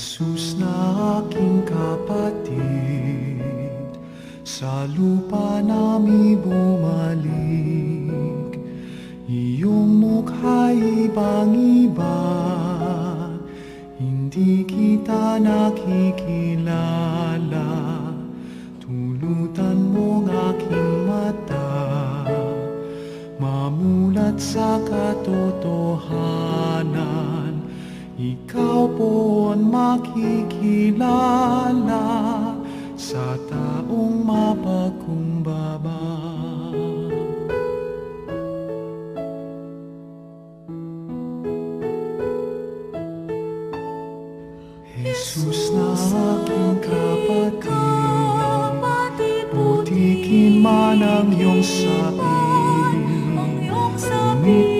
Jesus na aking kapatid, sa lupa nami bumalik. Iyong mukha'y ibang-iba, hindi kita nakikilala. Tulutan mong aking mata, mamulat sa katotohanan. Ikaw po ang makikilala sa taong mapagkumbaba. Jesus na aking kapatid, putikin man ang iyong saing, ngunit